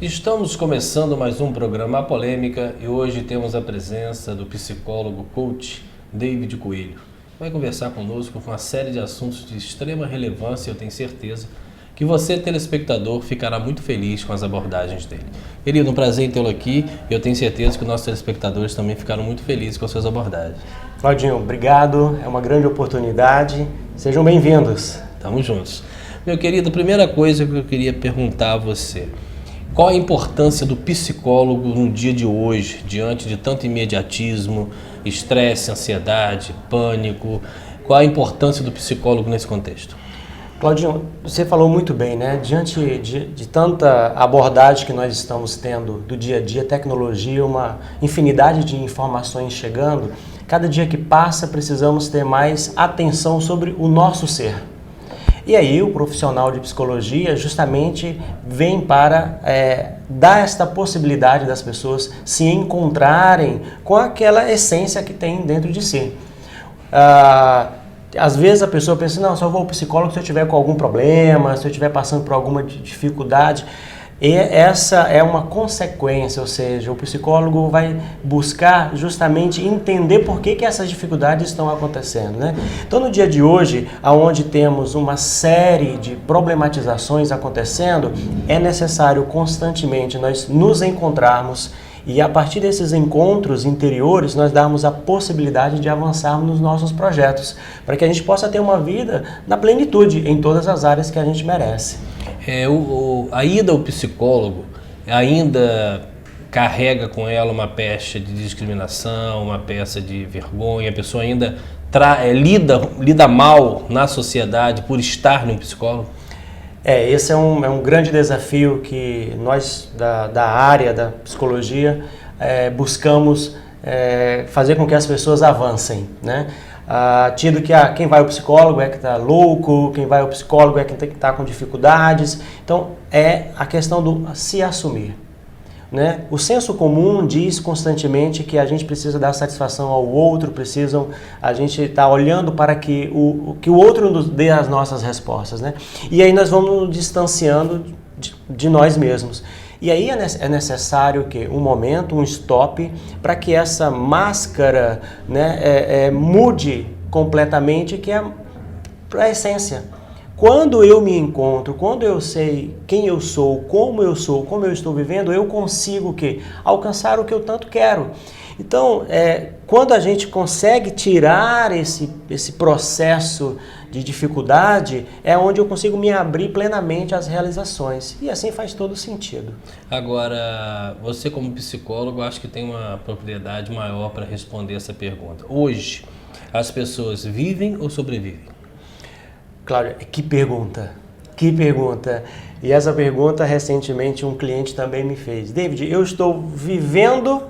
Estamos começando mais um programa A Polêmica e hoje temos a presença do psicólogo coach David Coelho. Vai conversar conosco com uma série de assuntos de extrema relevância e eu tenho certeza que você, telespectador, ficará muito feliz com as abordagens dele. Querido, um prazer em tê-lo aqui e eu tenho certeza que os nossos telespectadores também ficaram muito felizes com as suas abordagens. Claudinho, obrigado, é uma grande oportunidade, sejam bem-vindos. Tamo juntos. Meu querido, a primeira coisa que eu queria perguntar a você: qual a importância do psicólogo no dia de hoje, diante de tanto imediatismo, estresse, ansiedade, pânico? Qual a importância do psicólogo nesse contexto? Claudinho, você falou muito bem, né? Diante de tanta abordagem que nós estamos tendo do dia a dia, tecnologia, uma infinidade de informações chegando, cada dia que passa precisamos ter mais atenção sobre o nosso ser. E aí o profissional de psicologia justamente vem para dar esta possibilidade das pessoas se encontrarem com aquela essência que tem dentro de si. Às vezes a pessoa pensa, não, só vou ao psicólogo se eu tiver com algum problema, se eu estiver passando por alguma dificuldade. E essa é uma consequência, ou seja, o psicólogo vai buscar justamente entender por que essas dificuldades estão acontecendo, né? Então, no dia de hoje, onde temos uma série de problematizações acontecendo, é necessário constantemente nós nos encontrarmos e a partir desses encontros interiores nós darmos a possibilidade de avançarmos nos nossos projetos, para que a gente possa ter uma vida na plenitude em todas as áreas que a gente merece. A ida ao psicólogo ainda carrega com ela uma pecha de discriminação, uma peça de vergonha, a pessoa ainda lida mal na sociedade por estar num psicólogo? Esse é um grande desafio que nós da área da psicologia buscamos fazer com que as pessoas avancem, né? Tido que quem vai ao psicólogo é que está louco, quem vai ao psicólogo é quem está com dificuldades. Então, é a questão do se assumir, né? O senso comum diz constantemente que a gente precisa dar satisfação ao outro, a gente está olhando para que o outro nos dê as nossas respostas, né? E aí nós vamos nos distanciando de nós mesmos. E aí é necessário que um momento, um stop, para que essa máscara, né, mude completamente, que é a essência. Quando eu me encontro, quando eu sei quem eu sou, como eu estou vivendo, eu consigo alcançar o que eu tanto quero. Então, quando a gente consegue tirar esse processo de dificuldade, é onde eu consigo me abrir plenamente às realizações. E assim faz todo sentido. Agora, você como psicólogo, acho que tem uma propriedade maior para responder essa pergunta. Hoje, as pessoas vivem ou sobrevivem? Claro, que pergunta, que pergunta. E essa pergunta, recentemente, um cliente também me fez. David, eu estou vivendo,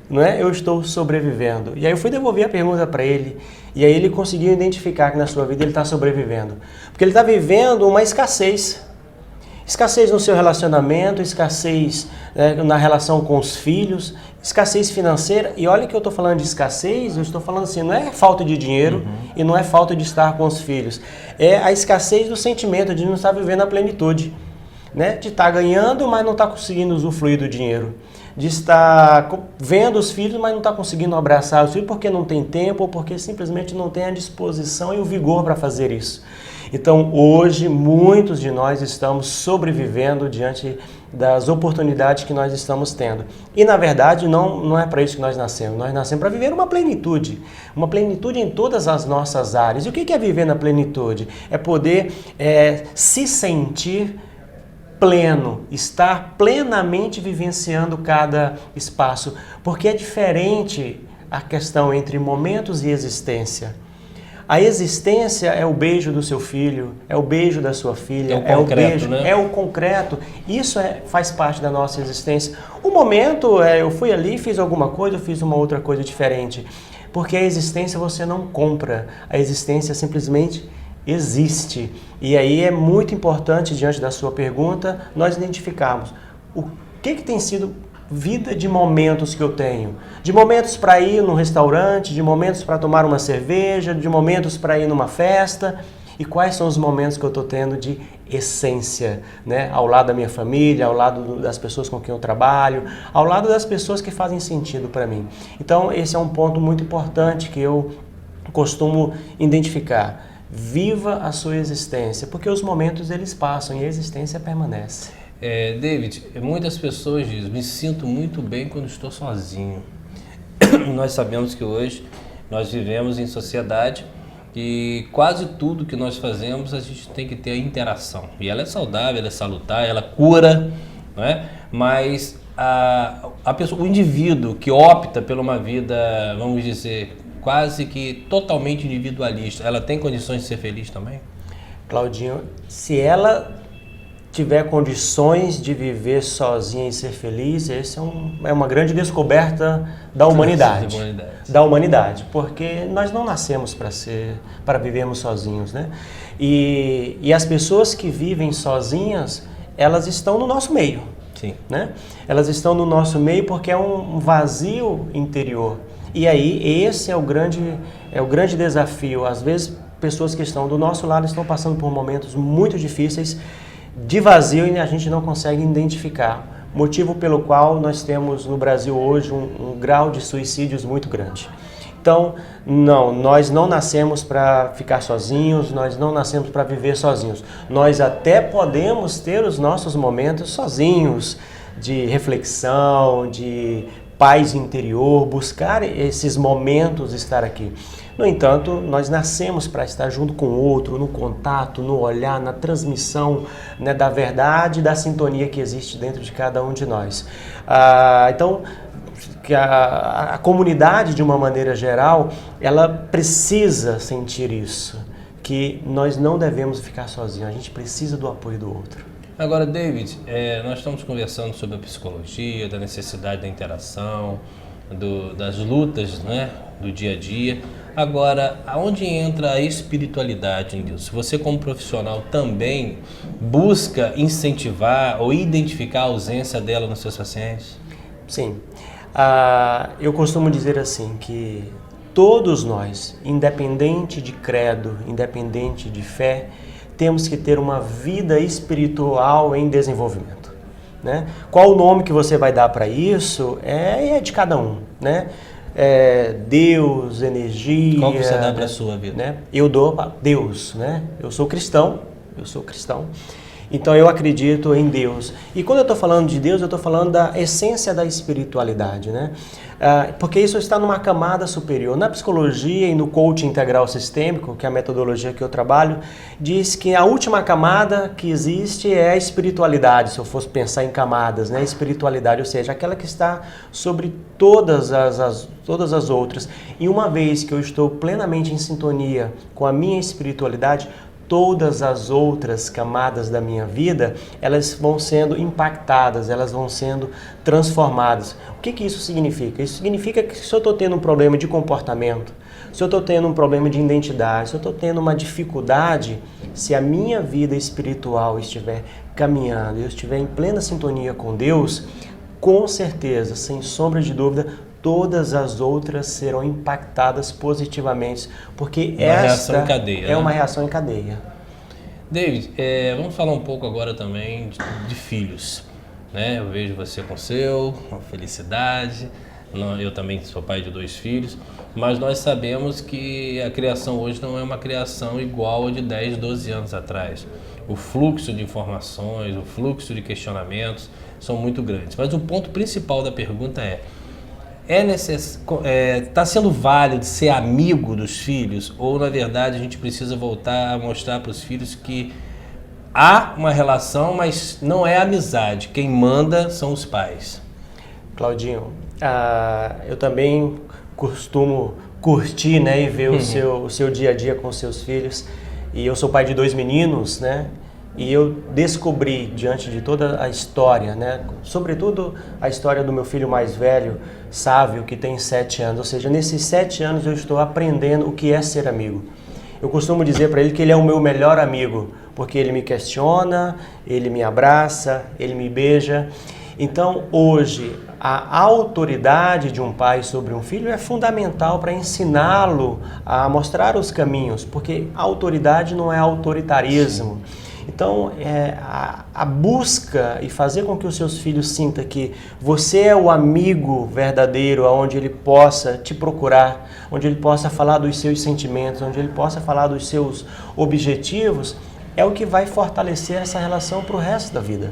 não é? Eu estou sobrevivendo. E aí eu fui devolver a pergunta para ele, e aí ele conseguiu identificar que na sua vida ele está sobrevivendo. Porque ele está vivendo uma escassez. Escassez no seu relacionamento, escassez na relação com os filhos, escassez financeira. E olha que eu estou falando de escassez, eu estou falando assim, não é falta de dinheiro e não é falta de estar com os filhos. É a escassez do sentimento de não estar vivendo a plenitude, né? De estar ganhando, mas não estar conseguindo usufruir do dinheiro. De estar vendo os filhos, mas não está conseguindo abraçar os filhos porque não tem tempo ou porque simplesmente não tem a disposição e o vigor para fazer isso. Então, hoje, muitos de nós estamos sobrevivendo diante das oportunidades que nós estamos tendo. E, na verdade, não é para isso que nós nascemos. Nós nascemos para viver uma plenitude em todas as nossas áreas. E o que é viver na plenitude? É poder se sentir pleno, estar plenamente vivenciando cada espaço, porque é diferente a questão entre momentos e existência. A existência é o beijo do seu filho, é o beijo da sua filha, é o concreto, né? É o concreto. Isso faz parte da nossa existência. O momento, eu fui ali, fiz alguma coisa, eu fiz uma outra coisa diferente. Porque a existência você não compra, a existência simplesmente existe. E aí é muito importante, diante da sua pergunta, nós identificarmos o que tem sido vida de momentos que eu tenho. De momentos para ir num restaurante, de momentos para tomar uma cerveja, de momentos para ir numa festa. E quais são os momentos que eu estou tendo de essência, né? Ao lado da minha família, ao lado das pessoas com quem eu trabalho, ao lado das pessoas que fazem sentido para mim. Então, esse é um ponto muito importante que eu costumo identificar. Viva a sua existência, porque os momentos eles passam e a existência permanece. David, muitas pessoas dizem, me sinto muito bem quando estou sozinho. Nós sabemos que hoje nós vivemos em sociedade e quase tudo que nós fazemos a gente tem que ter a interação. E ela é saudável, ela é salutar, ela cura, não é? Mas a pessoa, o indivíduo que opta por uma vida, vamos dizer, quase que totalmente individualista, ela tem condições de ser feliz também? Claudinho, se ela tiver condições de viver sozinha e ser feliz, esse é uma grande descoberta da humanidade. Da humanidade, porque nós não nascemos para vivermos sozinhos, né? E as pessoas que vivem sozinhas, elas estão no nosso meio. Sim. Né? Elas estão no nosso meio porque é um vazio interior. E aí esse é o grande desafio. Às vezes pessoas que estão do nosso lado estão passando por momentos muito difíceis de vazio e a gente não consegue identificar. Motivo pelo qual nós temos no Brasil hoje um grau de suicídios muito grande. Então, nós não nascemos para ficar sozinhos, nós não nascemos para viver sozinhos. Nós até podemos ter os nossos momentos sozinhos, de reflexão, de paz interior, buscar esses momentos de estar aqui. No entanto, nós nascemos para estar junto com o outro, no contato, no olhar, na transmissão, né, da verdade e da sintonia que existe dentro de cada um de nós. Então, que a comunidade, de uma maneira geral, ela precisa sentir isso, que nós não devemos ficar sozinhos, a gente precisa do apoio do outro. Agora, David, nós estamos conversando sobre a psicologia, da necessidade da interação, das lutas, né, do dia a dia. Agora, aonde entra a espiritualidade nisso? Você, como profissional, também busca incentivar ou identificar a ausência dela nos seus pacientes? Sim. Eu costumo dizer assim, que todos nós, independente de credo, independente de fé, temos que ter uma vida espiritual em desenvolvimento, né? Qual o nome que você vai dar para isso é de cada um, né? Deus, energia... Qual que você dá para a sua vida? Né? Eu dou para Deus, né? Eu sou cristão. Então eu acredito em Deus. E quando eu estou falando de Deus, eu estou falando da essência da espiritualidade, né? Porque isso está numa camada superior. Na psicologia e no coaching integral sistêmico, que é a metodologia que eu trabalho, diz que a última camada que existe é a espiritualidade, se eu fosse pensar em camadas, né? Espiritualidade, ou seja, aquela que está sobre todas as outras. E uma vez que eu estou plenamente em sintonia com a minha espiritualidade, todas as outras camadas da minha vida, elas vão sendo impactadas, elas vão sendo transformadas. O que isso significa? Isso significa que se eu estou tendo um problema de comportamento, se eu estou tendo um problema de identidade, se eu estou tendo uma dificuldade, se a minha vida espiritual estiver caminhando, eu estiver em plena sintonia com Deus, com certeza, sem sombra de dúvida, todas as outras serão impactadas positivamente, porque esta é uma reação em cadeia. David, vamos falar um pouco agora também de filhos, né? Eu vejo você com uma felicidade, eu também sou pai de 2 filhos, mas nós sabemos que a criação hoje não é uma criação igual a de 10, 12 anos atrás. O fluxo de informações, o fluxo de questionamentos são muito grandes. Mas o ponto principal da pergunta está sendo válido ser amigo dos filhos, ou na verdade a gente precisa voltar a mostrar para os filhos que há uma relação, mas não é amizade, quem manda são os pais? Claudinho, eu também costumo curtir, né, e ver o seu dia a dia com os seus filhos, e eu sou pai de 2 meninos, né? E eu descobri, diante de toda a história, né, sobretudo a história do meu filho mais velho, Sávio, que tem 7 anos. Ou seja, nesses 7 anos eu estou aprendendo o que é ser amigo. Eu costumo dizer para ele que ele é o meu melhor amigo, porque ele me questiona, ele me abraça, ele me beija. Então, hoje, a autoridade de um pai sobre um filho é fundamental para ensiná-lo a mostrar os caminhos, porque a autoridade não é autoritarismo. Então, a busca e fazer com que os seus filhos sintam que você é o amigo verdadeiro, onde ele possa te procurar, onde ele possa falar dos seus sentimentos, onde ele possa falar dos seus objetivos, é o que vai fortalecer essa relação para o resto da vida.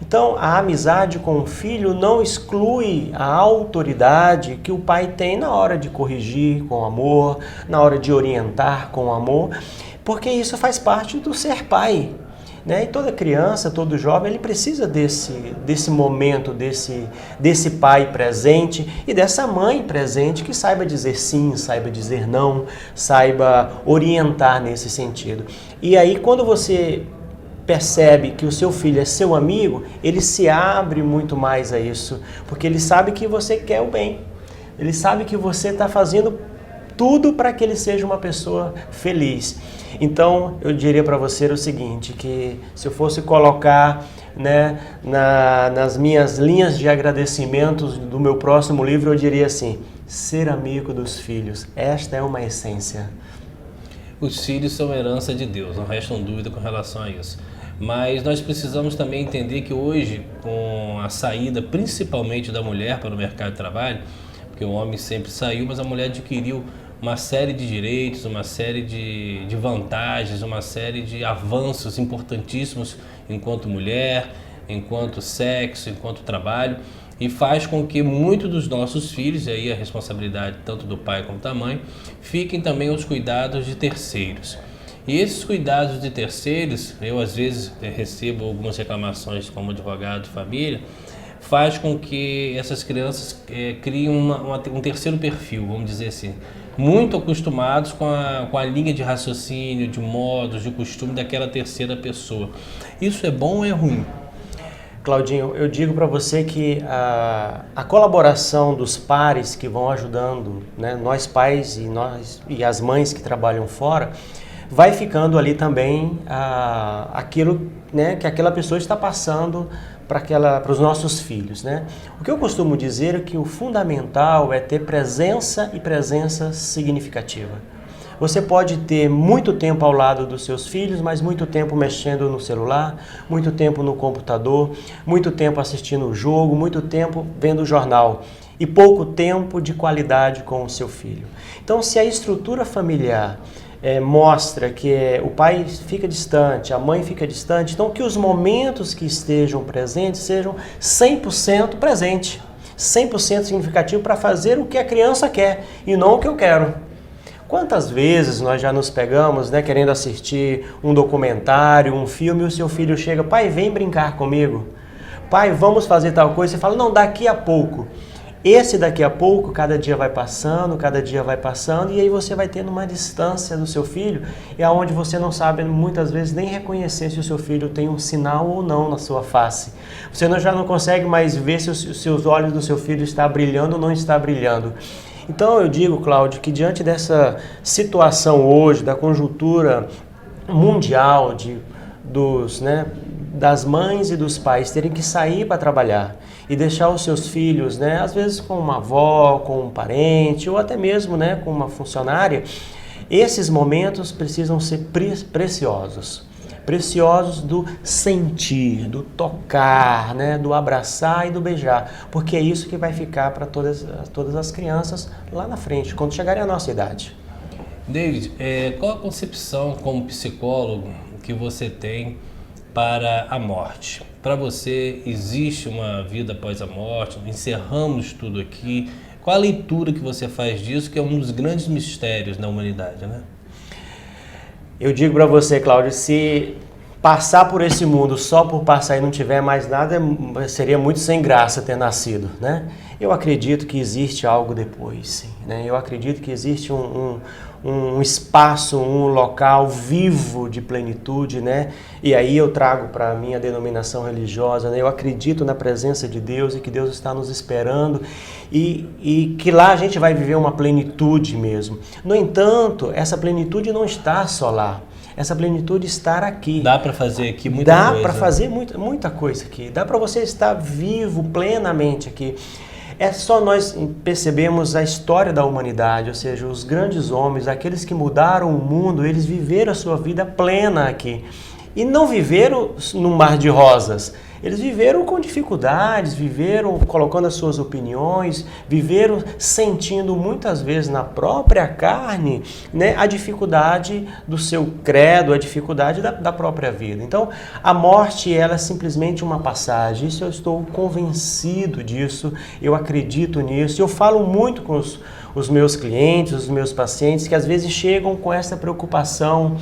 Então, a amizade com o filho não exclui a autoridade que o pai tem na hora de corrigir com amor, na hora de orientar com amor, porque isso faz parte do ser pai. Né? E toda criança, todo jovem, ele precisa desse momento, desse pai presente e dessa mãe presente que saiba dizer sim, saiba dizer não, saiba orientar nesse sentido. E aí, quando você percebe que o seu filho é seu amigo, ele se abre muito mais a isso, porque ele sabe que você quer o bem, ele sabe que você está fazendo tudo para que ele seja uma pessoa feliz. Então, eu diria para você o seguinte, que se eu fosse colocar, né, nas minhas linhas de agradecimentos do meu próximo livro, eu diria assim, ser amigo dos filhos, esta é uma essência. Os filhos são herança de Deus, não restam dúvida com relação a isso. Mas nós precisamos também entender que hoje, com a saída principalmente da mulher para o mercado de trabalho, porque o homem sempre saiu, mas a mulher adquiriu uma série de direitos, uma série de vantagens, uma série de avanços importantíssimos enquanto mulher, enquanto sexo, enquanto trabalho, e faz com que muitos dos nossos filhos, e aí a responsabilidade tanto do pai como da mãe, fiquem também aos cuidados de terceiros. E esses cuidados de terceiros, eu às vezes recebo algumas reclamações como advogado de família, faz com que essas crianças criem um terceiro perfil, vamos dizer assim, muito acostumados com a linha de raciocínio, de modos, de costume daquela terceira pessoa. Isso é bom ou é ruim? Claudinho, eu digo para você que a colaboração dos pares que vão ajudando, né, nós pais e as mães que trabalham fora, vai ficando ali também aquilo, né, que aquela pessoa está passando para os nossos filhos. Né? O que eu costumo dizer é que o fundamental é ter presença e presença significativa. Você pode ter muito tempo ao lado dos seus filhos, mas muito tempo mexendo no celular, muito tempo no computador, muito tempo assistindo o jogo, muito tempo vendo o jornal e pouco tempo de qualidade com o seu filho. Então, se a estrutura familiar mostra que o pai fica distante, a mãe fica distante, então que os momentos que estejam presentes sejam 100% presente, 100% significativo para fazer o que a criança quer e não o que eu quero. Quantas vezes nós já nos pegamos, né, querendo assistir um documentário, um filme, e o seu filho chega, pai, vem brincar comigo, pai, vamos fazer tal coisa, você fala, não, daqui a pouco. Esse daqui a pouco, cada dia vai passando, e aí você vai tendo uma distância do seu filho, e aonde você não sabe muitas vezes nem reconhecer se o seu filho tem um sinal ou não na sua face. Você já não consegue mais ver se os seus olhos do seu filho está brilhando ou não está brilhando. Então eu digo, Cláudio, que diante dessa situação hoje, da conjuntura mundial das mães e dos pais terem que sair para trabalhar e deixar os seus filhos, né, às vezes com uma avó, com um parente ou até mesmo, né, com uma funcionária, esses momentos precisam ser preciosos. Preciosos do sentir, do tocar, né, do abraçar e do beijar, porque é isso que vai ficar para todas as crianças lá na frente, quando chegarem à nossa idade. David, qual a concepção como psicólogo que você tem para a morte? Para você, existe uma vida após a morte? Encerramos tudo aqui? Qual a leitura que você faz disso, que é um dos grandes mistérios da humanidade, né? Eu digo para você, Cláudio, se passar por esse mundo só por passar e não tiver mais nada, seria muito sem graça ter nascido, né? Eu acredito que existe algo depois, né? Eu acredito que existe um espaço, um local vivo de plenitude, né? E aí eu trago para a minha denominação religiosa, né? Eu acredito na presença de Deus e que Deus está nos esperando e que lá a gente vai viver uma plenitude mesmo. No entanto, essa plenitude não está só lá. essa plenitude estar aqui. Dá para fazer aqui muita coisa. Dá para fazer muita coisa aqui. Dá para você estar vivo plenamente aqui. É só nós percebemos a história da humanidade, ou seja, os grandes homens, aqueles que mudaram o mundo, eles viveram a sua vida plena aqui. E não viveram num mar de rosas. Eles viveram com dificuldades, viveram colocando as suas opiniões, viveram sentindo muitas vezes na própria carne, né, a dificuldade do seu credo, a dificuldade da própria vida. Então, a morte ela é simplesmente uma passagem. Isso eu estou convencido disso, eu acredito nisso. Eu falo muito com os meus clientes, os meus pacientes, que às vezes chegam com essa preocupação,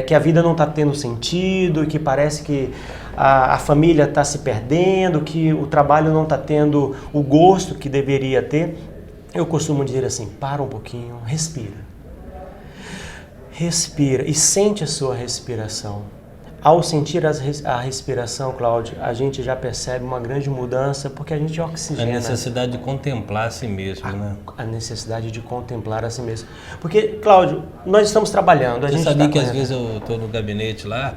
que a vida não está tendo sentido, que parece que a família está se perdendo, que o trabalho não está tendo o gosto que deveria ter. Eu costumo dizer assim, para um pouquinho, respira. Respira e sente a sua respiração. Ao sentir a respiração, Cláudio, a gente já percebe uma grande mudança, porque a gente oxigena. A necessidade de contemplar a si mesmo, né? A necessidade de contemplar a si mesmo. Porque, Cláudio, nós estamos trabalhando. Você sabia que às vezes eu estou no gabinete lá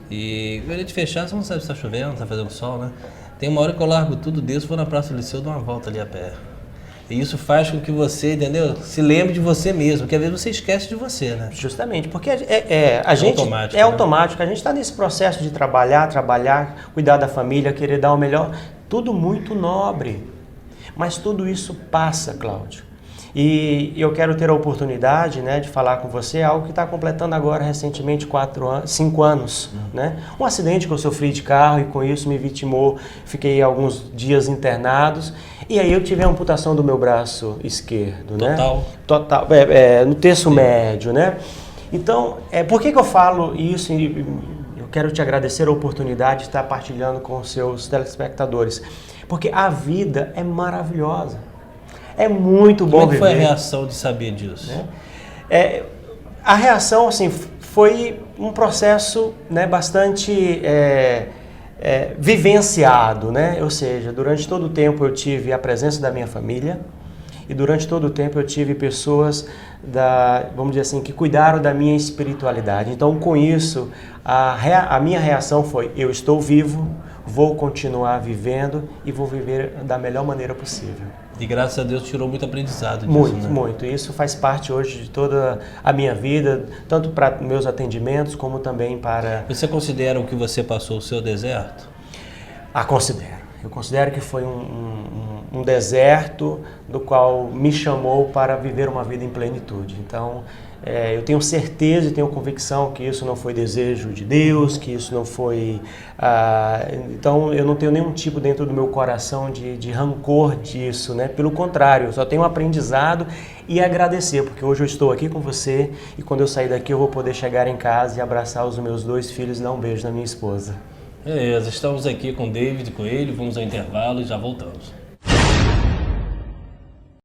e o gabinete fechado, você não sabe se está chovendo, se está fazendo sol, né? Tem uma hora que eu largo tudo disso, vou na Praça do Liceu, dou uma volta ali a pé. E isso faz com que você, entendeu? Se lembre de você mesmo, porque às vezes você esquece de você, né? Justamente, porque a gente automático, é automático, a gente está nesse processo de trabalhar, cuidar da família, querer dar o melhor, tudo muito nobre. Mas tudo isso passa, Cláudio. E eu quero ter a oportunidade, né, de falar com você algo que está completando agora recentemente 5 anos. Né? Um acidente que eu sofri de carro e com isso me vitimou, fiquei alguns dias internados e aí eu tive a amputação do meu braço esquerdo. Total? Né? Total, no terço médio. Né? Então, por que eu falo isso? Eu quero te agradecer a oportunidade de estar partilhando com os seus telespectadores, porque a vida é maravilhosa. É muito bom viver. Como foi a reação de saber disso? A reação, assim, foi um processo, né, bastante vivenciado, né? Ou seja, durante todo o tempo eu tive a presença da minha família e durante todo o tempo eu tive pessoas, vamos dizer assim, que cuidaram da minha espiritualidade. Então, com isso, a minha reação foi, eu estou vivo, vou continuar vivendo e vou viver da melhor maneira possível. E graças a Deus tirou muito aprendizado disso, muito, né? Muito. Isso faz parte hoje de toda a minha vida, tanto para meus atendimentos como também para... Você considera o que você passou o seu deserto? Considero. Eu considero que foi um deserto do qual me chamou para viver uma vida em plenitude. Então, eu tenho certeza e tenho convicção que isso não foi desejo de Deus, que isso não foi... então, eu não tenho nenhum tipo dentro do meu coração de rancor disso, né? Pelo contrário, eu só tenho aprendizado e agradecer, porque hoje eu estou aqui com você e quando eu sair daqui eu vou poder chegar em casa e abraçar os meus 2 filhos e dar um beijo na minha esposa. Beleza, estamos aqui com David Coelho, vamos ao intervalo e já voltamos.